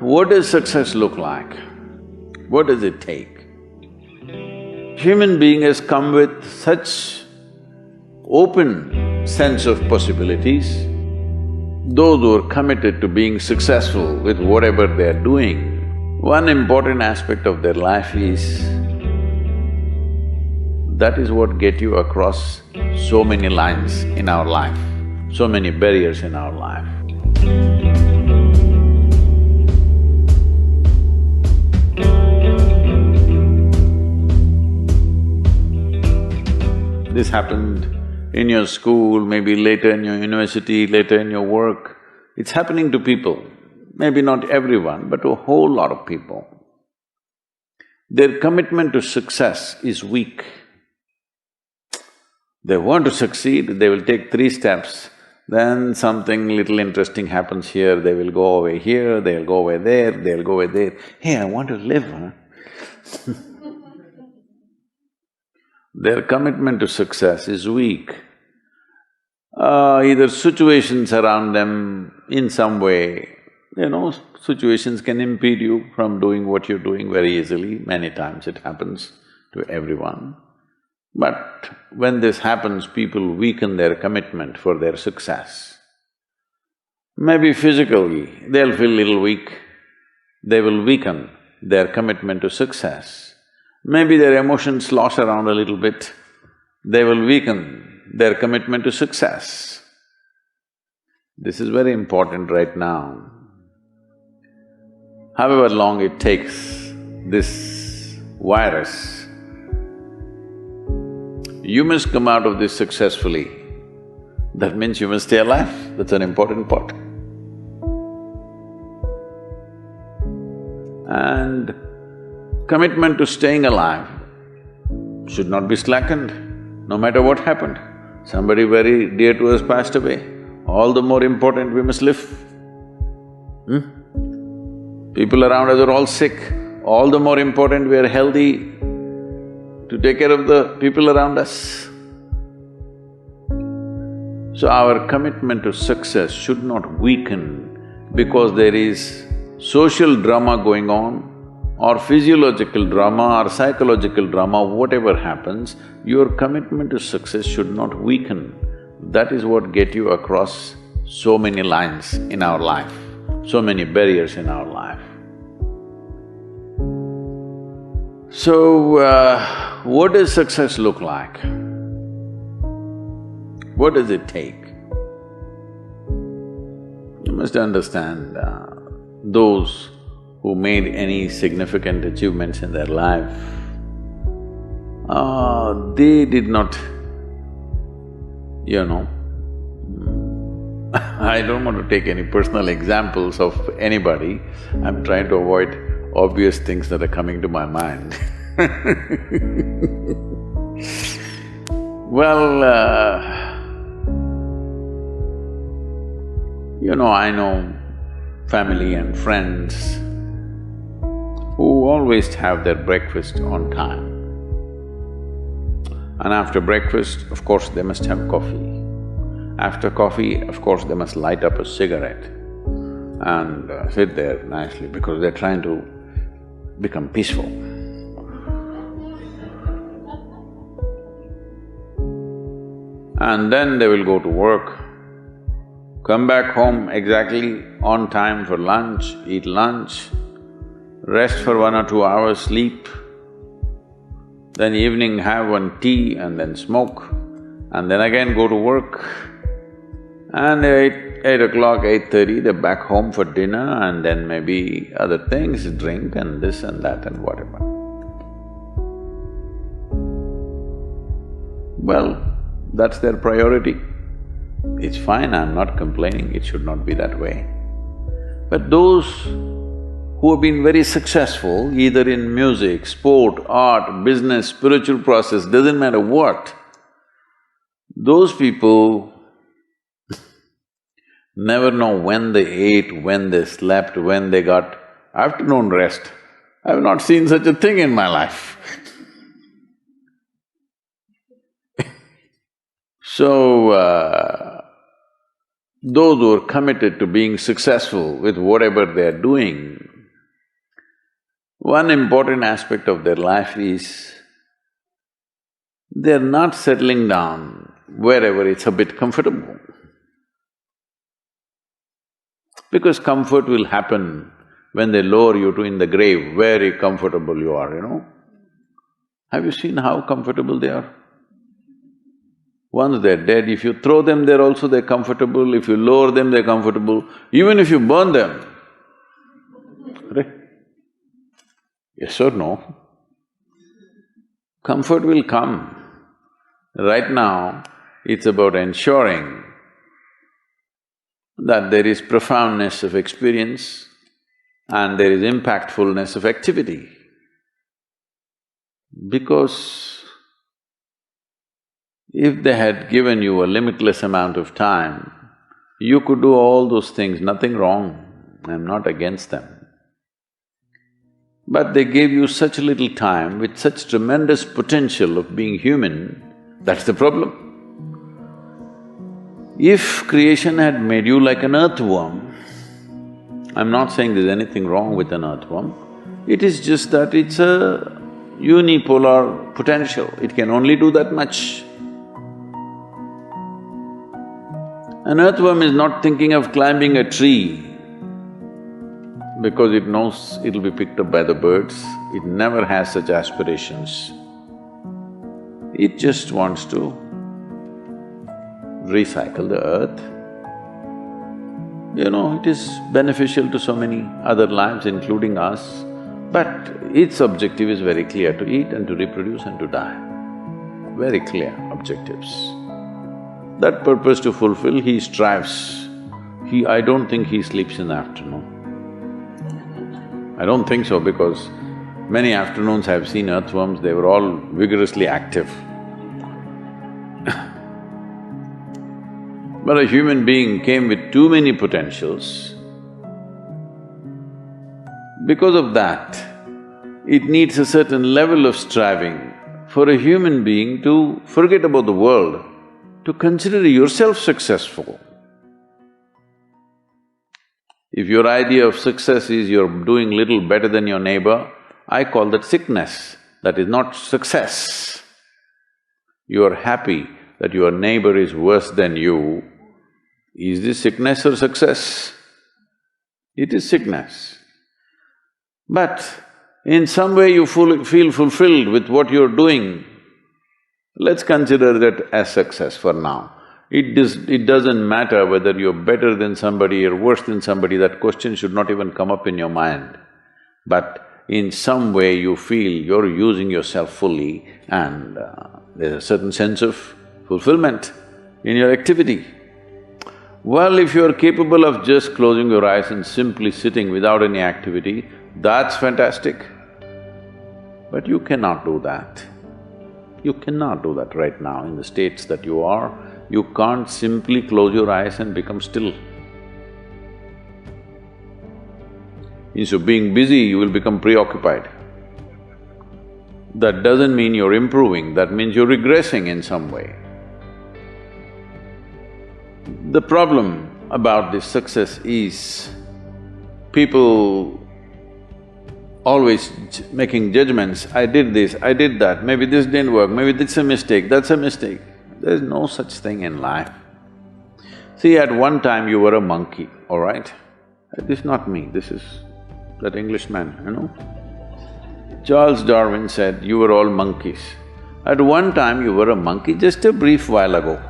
what does success look like? What does it take? Human being has come with such open sense of possibilities. Those who are committed to being successful with whatever they're doing, one important aspect of their life is that is what get you across so many lines in our life, so many barriers in our life. This happened in your school, maybe later in your university, later in your work. It's happening to people, maybe not everyone, but to a whole lot of people. Their commitment to success is weak. They want to succeed, they will take 3 steps, then something little interesting happens here, they will go away here, they'll go away there, they'll go away there. Hey, I want to live, huh? Their commitment to success is weak. Either situations around them in some way, situations can impede you from doing what you're doing very easily. Many times it happens to everyone. But when this happens, people weaken their commitment for their success. Maybe physically, they'll feel little weak, they will weaken their commitment to success. Maybe their emotions slosh around a little bit, they will weaken their commitment to success. This is very important right now. However long it takes, this virus, you must come out of this successfully. That means you must stay alive, that's an important part. And commitment to staying alive should not be slackened, no matter what happened. Somebody very dear to us passed away, all the more important we must live. People around us are all sick, all the more important we are healthy to take care of the people around us. So our commitment to success should not weaken because there is social drama going on, or physiological drama or psychological drama, whatever happens, your commitment to success should not weaken. That is what get you across so many lines in our life, so many barriers in our life. So, what does success look like? What does it take? You must understand, those who made any significant achievements in their life, they did not, I don't want to take any personal examples of anybody, I'm trying to avoid obvious things that are coming to my mind. Well, I know family and friends who always have their breakfast on time. And after breakfast, of course, they must have coffee. After coffee, of course, they must light up a cigarette and sit there nicely because they're trying to become peaceful. And then they will go to work, come back home exactly on time for lunch, eat lunch, rest for 1 or 2 hours, sleep, then evening have one tea and then smoke, and then again go to work. And 8 o'clock, 8:30, they're back home for dinner and then maybe other things, drink and this and that and whatever. Well, that's their priority. It's fine, I'm not complaining, it should not be that way. But those who have been very successful, either in music, sport, art, business, spiritual process, doesn't matter what, those people never know when they ate, when they slept, when they got afternoon rest. I have not seen such a thing in my life. So, those who are committed to being successful with whatever they're doing, One important aspect of their life is they're not settling down wherever it's a bit comfortable. Because comfort will happen when they lower you to in the grave, very comfortable you are, you know. Have you seen how comfortable they are? Once they're dead, if you throw them there also they're comfortable, if you lower them they're comfortable, even if you burn them. Right? Yes or no? Comfort will come. Right now, it's about ensuring that there is profoundness of experience and there is impactfulness of activity. Because if they had given you a limitless amount of time, you could do all those things, nothing wrong, I'm not against them. But they gave you such little time with such tremendous potential of being human, that's the problem. If creation had made you like an earthworm, I'm not saying there's anything wrong with an earthworm, it is just that it's a unipolar potential, it can only do that much. An earthworm is not thinking of climbing a tree because it knows it'll be picked up by the birds, it never has such aspirations. It just wants to recycle the earth. You know, it is beneficial to so many other lives, including us, but its objective is very clear, to eat and to reproduce and to die. Very clear objectives. That purpose to fulfill, he strives. I don't think he sleeps in the afternoon. I don't think so because many afternoons I've seen earthworms, they were all vigorously active. But a human being came with too many potentials. Because of that, it needs a certain level of striving for a human being to forget about the world, to consider yourself successful. If your idea of success is you're doing little better than your neighbor, I call that sickness, that is not success. You are happy that your neighbor is worse than you. Is this sickness or success? It is sickness. But in some way you feel fulfilled with what you're doing, let's consider that as success for now. It doesn't matter whether you're better than somebody or worse than somebody, that question should not even come up in your mind. But in some way you feel you're using yourself fully and there's a certain sense of fulfillment in your activity. Well, if you're capable of just closing your eyes and simply sitting without any activity, that's fantastic. But you cannot do that. You cannot do that right now in the states that you are. You can't simply close your eyes and become still. Instead of being busy, you will become preoccupied. That doesn't mean you're improving, that means you're regressing in some way. The problem about this success is people always making judgments, I did this, I did that, maybe this didn't work, maybe this is a mistake, that's a mistake. There's no such thing in life. See, at one time you were a monkey, all right? This is not me, this is that Englishman, you know? Charles Darwin said, you were all monkeys. At one time you were a monkey, just a brief while ago.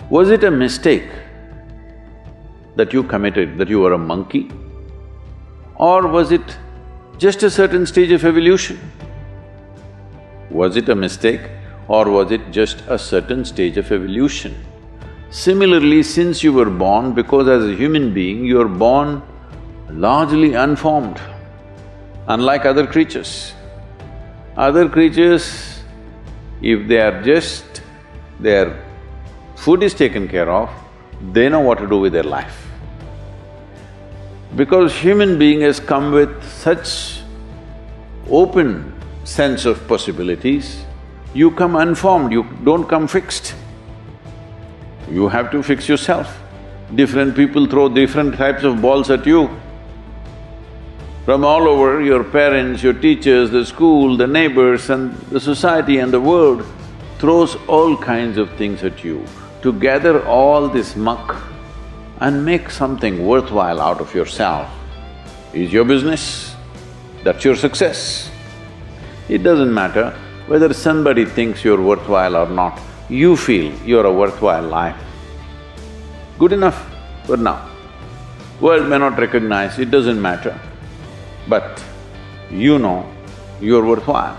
Was it a mistake that you committed, that you were a monkey? Or was it just a certain stage of evolution? Was it a mistake or was it just a certain stage of evolution? Similarly, since you were born, because as a human being, you are born largely unformed, unlike other creatures. Other creatures, if they are just… their food is taken care of, they know what to do with their life. Because human being has come with such open sense of possibilities, you come unformed, you don't come fixed. You have to fix yourself. Different people throw different types of balls at you. From all over, your parents, your teachers, the school, the neighbors and the society and the world throws all kinds of things at you. To gather all this muck and make something worthwhile out of yourself is your business. That's your success. It doesn't matter whether somebody thinks you're worthwhile or not, you feel you're a worthwhile life. Good enough for now. World may not recognize, it doesn't matter, but you know you're worthwhile.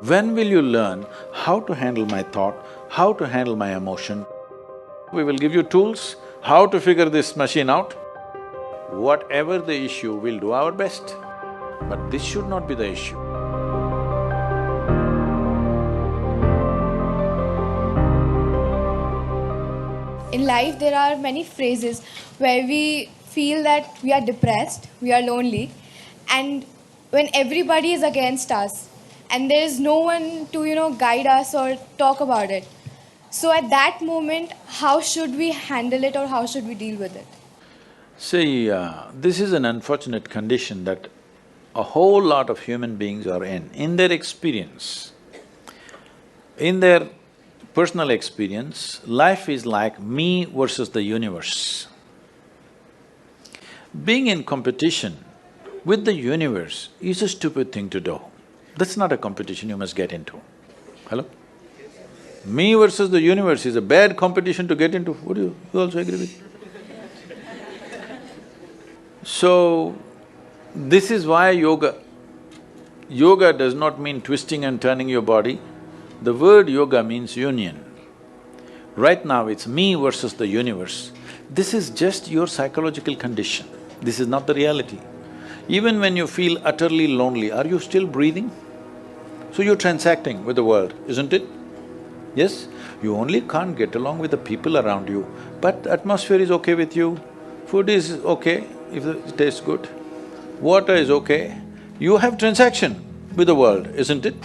When will you learn how to handle my thought, how to handle my emotion? We will give you tools, how to figure this machine out. Whatever the issue, we'll do our best, but this should not be the issue. In life, there are many phases where we feel that we are depressed, we are lonely, and when everybody is against us, and there is no one to guide us or talk about it. So at that moment, how should we handle it or how should we deal with it? See, this is an unfortunate condition that a whole lot of human beings are in. In their experience, in their personal experience, life is like me versus the universe. Being in competition with the universe is a stupid thing to do. That's not a competition you must get into. Hello? Me versus the universe is a bad competition to get into. Would you also agree with me? So, this is why yoga. Yoga does not mean twisting and turning your body. The word yoga means union. Right now it's me versus the universe. This is just your psychological condition. This is not the reality. Even when you feel utterly lonely, are you still breathing? So you're transacting with the world, isn't it? Yes? You only can't get along with the people around you, but atmosphere is okay with you, food is okay if it tastes good, water is okay. You have transaction with the world, isn't it?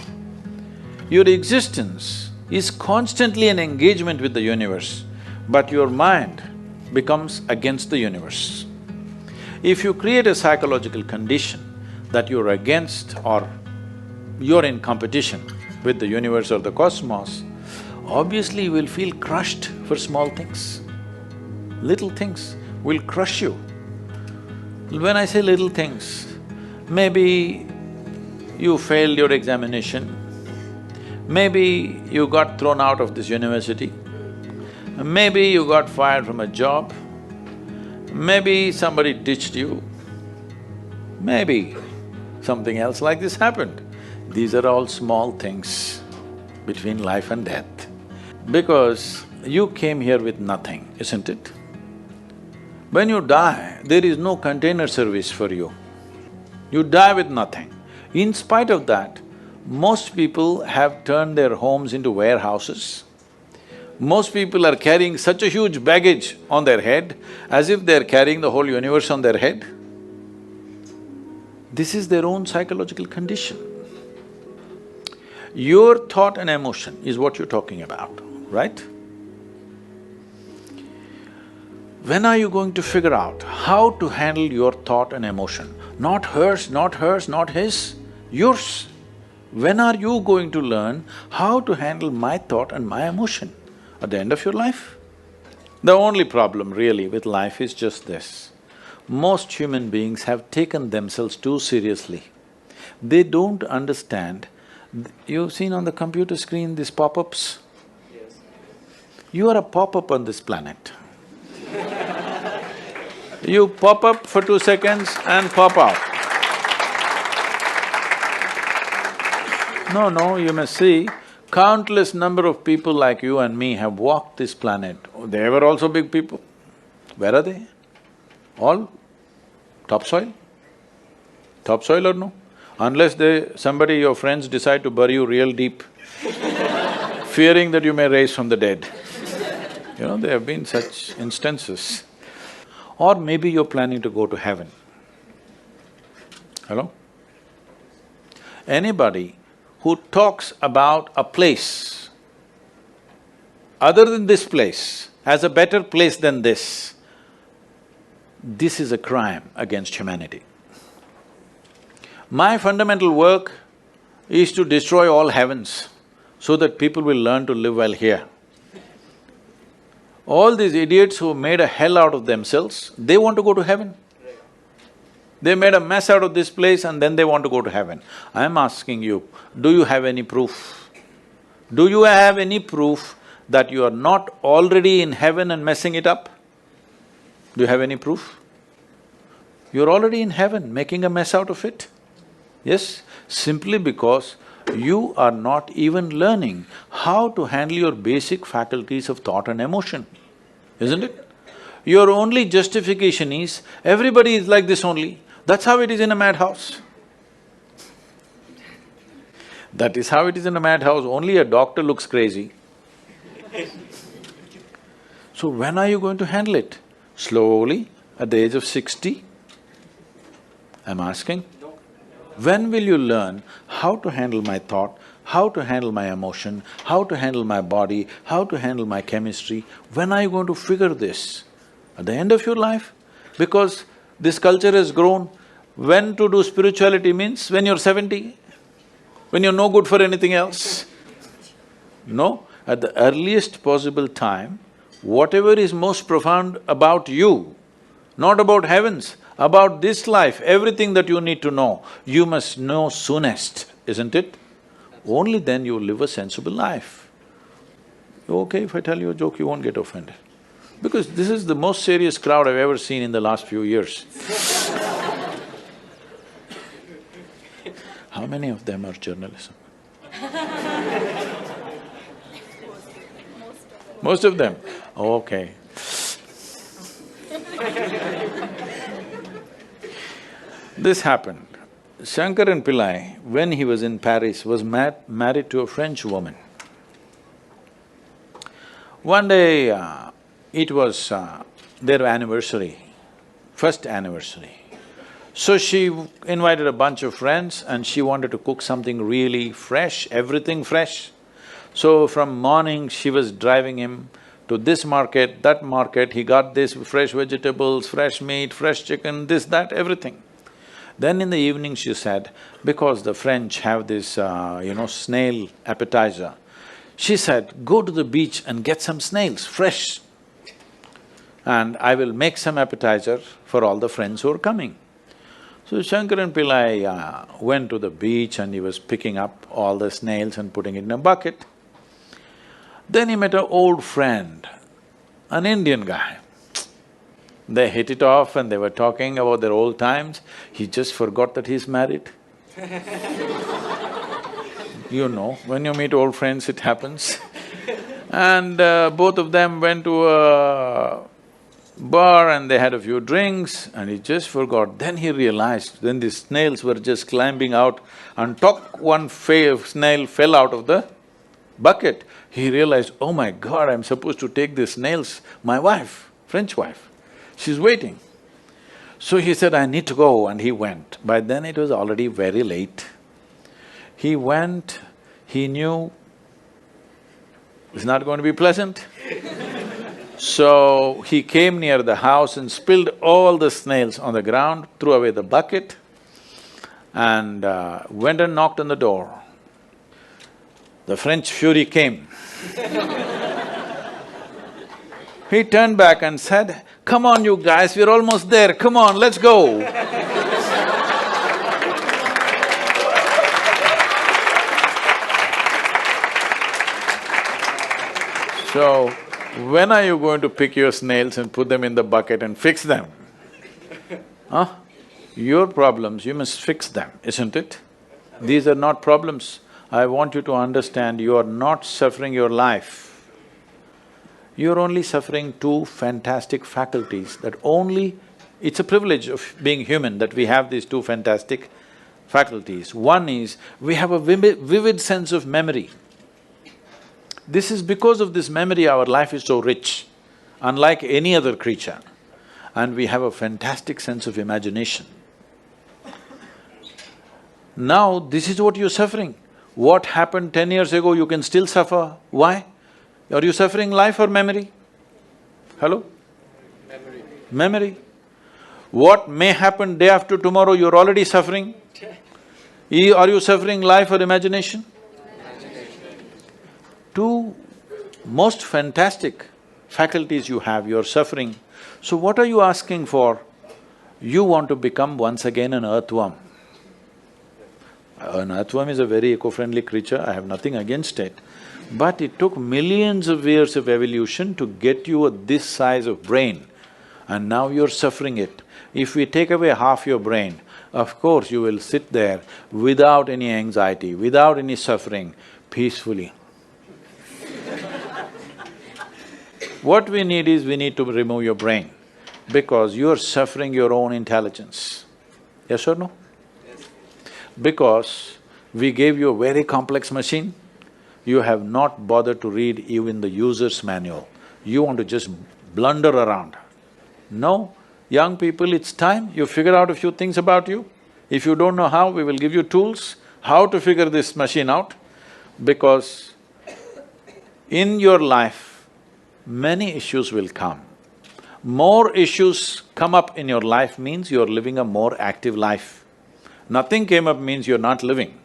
Your existence is constantly an engagement with the universe, but your mind becomes against the universe. If you create a psychological condition that you're against or you're in competition with the universe or the cosmos, obviously you will feel crushed for small things. Little things will crush you. When I say little things, maybe you failed your examination, maybe you got thrown out of this university, maybe you got fired from a job, maybe somebody ditched you, maybe something else like this happened. These are all small things between life and death. Because you came here with nothing, isn't it? When you die, there is no container service for you. You die with nothing. In spite of that, most people have turned their homes into warehouses. Most people are carrying such a huge baggage on their head as if they're carrying the whole universe on their head. This is their own psychological condition. Your thought and emotion is what you're talking about, right? When are you going to figure out how to handle your thought and emotion? Not hers, not hers, not his, yours. When are you going to learn how to handle my thought and my emotion? At the end of your life? The only problem really with life is just this. Most human beings have taken themselves too seriously. They don't understand. You've seen on the computer screen these pop-ups? Yes. You are a pop-up on this planet. You pop up for 2 seconds and pop out. No, you must see, countless number of people like you and me have walked this planet. They were also big people. Where are they? All topsoil? Topsoil or no? Unless your friends decide to bury you real deep, fearing that you may rise from the dead. You know, there have been such instances. Or maybe you're planning to go to heaven. Hello? Anybody who talks about a place other than this place as a better place than this is a crime against humanity. My fundamental work is to destroy all heavens so that people will learn to live well here. All these idiots who made a hell out of themselves, they want to go to heaven. They made a mess out of this place and then they want to go to heaven. I am asking you, do you have any proof? Do you have any proof that you are not already in heaven and messing it up? Do you have any proof? You're already in heaven, making a mess out of it. Yes, simply because you are not even learning how to handle your basic faculties of thought and emotion, isn't it? Your only justification is, everybody is like this only, that's how it is in a madhouse. That is how it is in a madhouse, only a doctor looks crazy. So when are you going to handle it? Slowly, at the age of 60? I'm asking. When will you learn how to handle my thought, how to handle my emotion, how to handle my body, how to handle my chemistry? When are you going to figure this? At the end of your life? Because this culture has grown, when to do spirituality means when you're 70, when you're no good for anything else. No, at the earliest possible time, whatever is most profound about you, not about heavens, about this life, everything that you need to know, you must know soonest, isn't it? Only then you will live a sensible life. Okay, if I tell you a joke, you won't get offended. Because this is the most serious crowd I've ever seen in the last few years. How many of them are journalism? Most of them? Okay. This happened. Shankaran Pillai, when he was in Paris, was married to a French woman. One day, it was their anniversary, first anniversary. So she invited a bunch of friends and she wanted to cook something really fresh, everything fresh. So from morning, she was driving him to this market, that market, he got this fresh vegetables, fresh meat, fresh chicken, this, that, everything. Then in the evening she said, because the French have this, snail appetizer, she said, go to the beach and get some snails, fresh, and I will make some appetizer for all the friends who are coming. So Shankaran Pillai went to the beach and he was picking up all the snails and putting it in a bucket. Then he met an old friend, an Indian guy. They hit it off and they were talking about their old times. He just forgot that he's married. You know, when you meet old friends, it happens. And both of them went to a bar and they had a few drinks and he just forgot. Then he realized, then the snails were just climbing out and one snail fell out of the bucket. He realized, oh my God, I'm supposed to take these snails, my wife, French wife. She's waiting. So he said, I need to go, and he went. By then it was already very late. He went, he knew it's not going to be pleasant. So he came near the house and spilled all the snails on the ground, threw away the bucket and went and knocked on the door. The French fury came. He turned back and said, come on you guys, we're almost there, come on, let's go. So, when are you going to pick your snails and put them in the bucket and fix them? Huh? Your problems, you must fix them, isn't it? These are not problems. I want you to understand, you are not suffering your life. You're only suffering two fantastic faculties that only… It's a privilege of being human that we have these two fantastic faculties. One is, we have a vivid sense of memory. This is because of this memory our life is so rich, unlike any other creature. And we have a fantastic sense of imagination. Now, this is what you're suffering. What happened 10 years ago, you can still suffer. Why? Are you suffering life or memory? Hello? Memory. What may happen day after tomorrow, you're already suffering. Are you suffering life or imagination? Two most fantastic faculties you have, you're suffering. So what are you asking for? You want to become once again an earthworm. An earthworm is a very eco-friendly creature, I have nothing against it. But it took millions of years of evolution to get you this size of brain, and now you're suffering it. If we take away half your brain, of course you will sit there without any anxiety, without any suffering, peacefully. What we need is, we need to remove your brain, because you're suffering your own intelligence. Yes or no? Because we gave you a very complex machine, you have not bothered to read even the user's manual. You want to just blunder around. No, young people, it's time you figure out a few things about you. If you don't know how, we will give you tools, how to figure this machine out, because in your life, many issues will come. More issues come up in your life means you're living a more active life. Nothing came up means you're not living.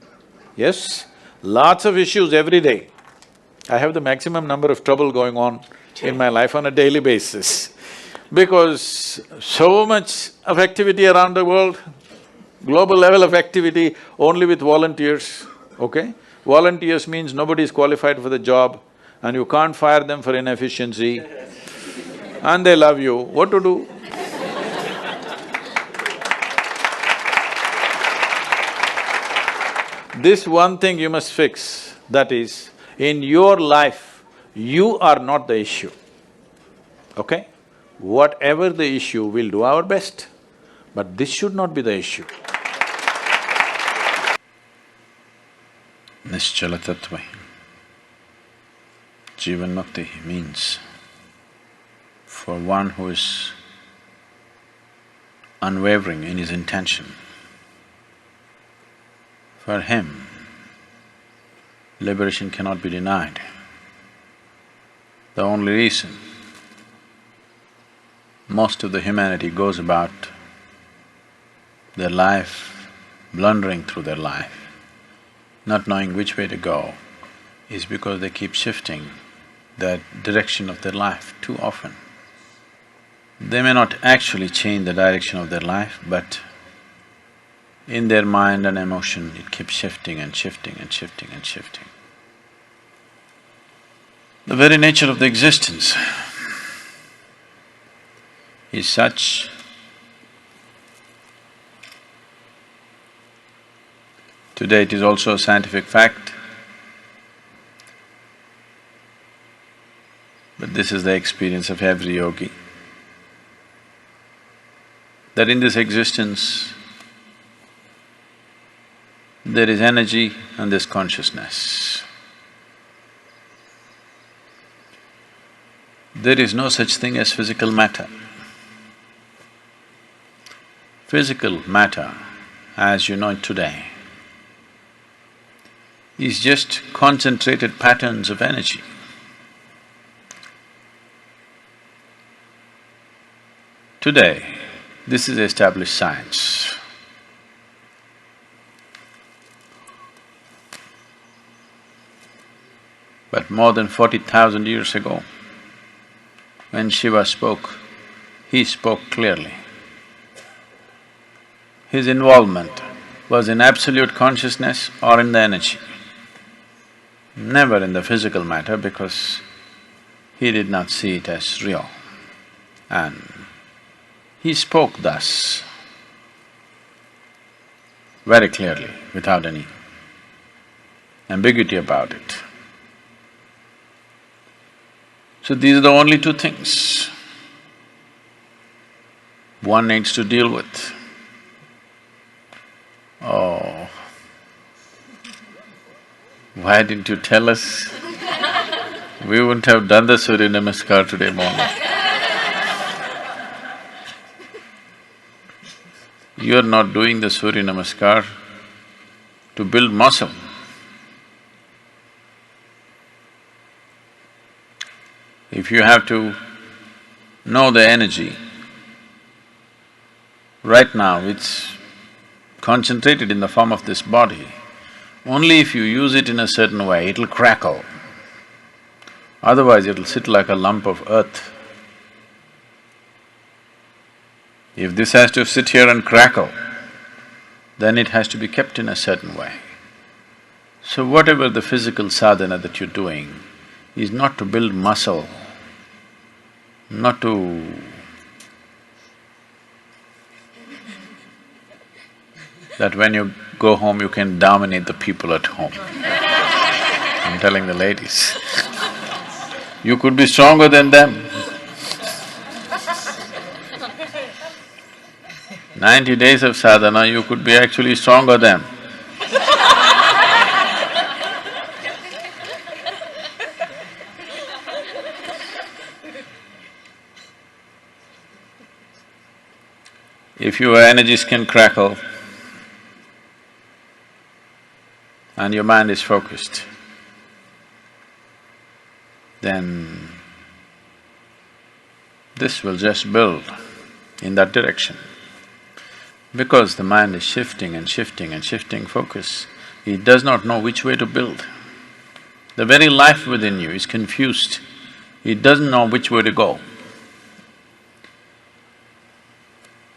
Yes? Lots of issues every day. I have the maximum number of trouble going on in my life on a daily basis, because so much of activity around the world, global level of activity only with volunteers, okay? Volunteers means nobody is qualified for the job and you can't fire them for inefficiency and they love you, what to do? This one thing you must fix, that is, in your life, you are not the issue, okay? Whatever the issue, we'll do our best, but this should not be the issue. Nischala tattva, Jivan Mukti means for one who is unwavering in his intention, for him, liberation cannot be denied. The only reason most of the humanity goes about their life, blundering through their life, not knowing which way to go, is because they keep shifting the direction of their life too often. They may not actually change the direction of their life, but in their mind and emotion, it keeps shifting and shifting and shifting and shifting. The very nature of the existence is such today it is also a scientific fact, but this is the experience of every yogi, that in this existence, there is energy and there's consciousness. There is no such thing as physical matter. Physical matter, as you know it today, is just concentrated patterns of energy. Today, this is established science. But more than 40,000 years ago, when Shiva spoke, he spoke clearly. His involvement was in absolute consciousness or in the energy, never in the physical matter, because he did not see it as real. And he spoke thus, very clearly, without any ambiguity about it. So these are the only two things one needs to deal with. Oh, why didn't you tell us? We wouldn't have done the Surya Namaskar today morning. You're not doing the Surya Namaskar to build muscle. If you have to know the energy. Right now, it's concentrated in the form of this body. Only if you use it in a certain way, it'll crackle. Otherwise, it'll sit like a lump of earth. If this has to sit here and crackle, then it has to be kept in a certain way. So whatever the physical sadhana that you're doing is not to build muscle, not to… that when you go home you can dominate the people at home. I'm telling the ladies, you could be stronger than them. 90 days of sadhana, you could be actually stronger than them. If your energies can crackle and your mind is focused, then this will just build in that direction. Because the mind is shifting and shifting and shifting focus, it does not know which way to build. The very life within you is confused, it doesn't know which way to go.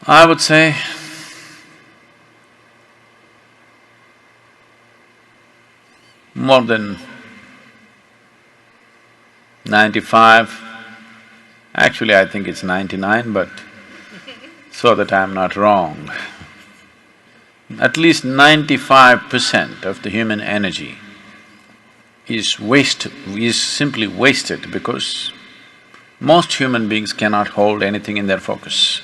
I would say, more than 95, actually I think it's 99, but so that I'm not wrong, at least 95% of the human energy is simply wasted because most human beings cannot hold anything in their focus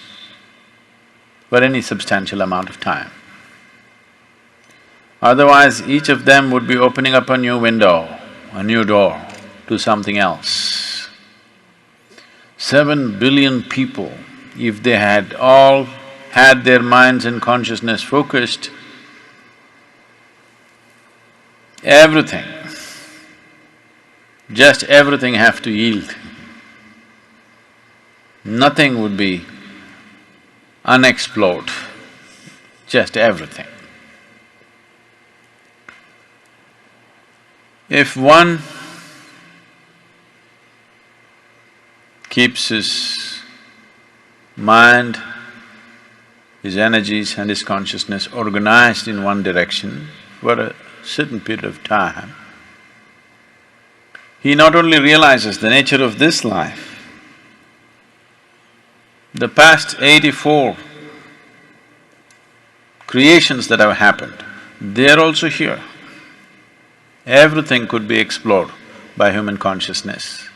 for any substantial amount of time. Otherwise, each of them would be opening up a new window, a new door to something else. 7 billion people, if they had all had their minds and consciousness focused, everything, just everything have to yield. Nothing would be unexplored, just everything. If one keeps his mind, his energies and his consciousness organized in one direction for a certain period of time, he not only realizes the nature of this life, the past 84 creations that have happened, they're also here. Everything could be explored by human consciousness.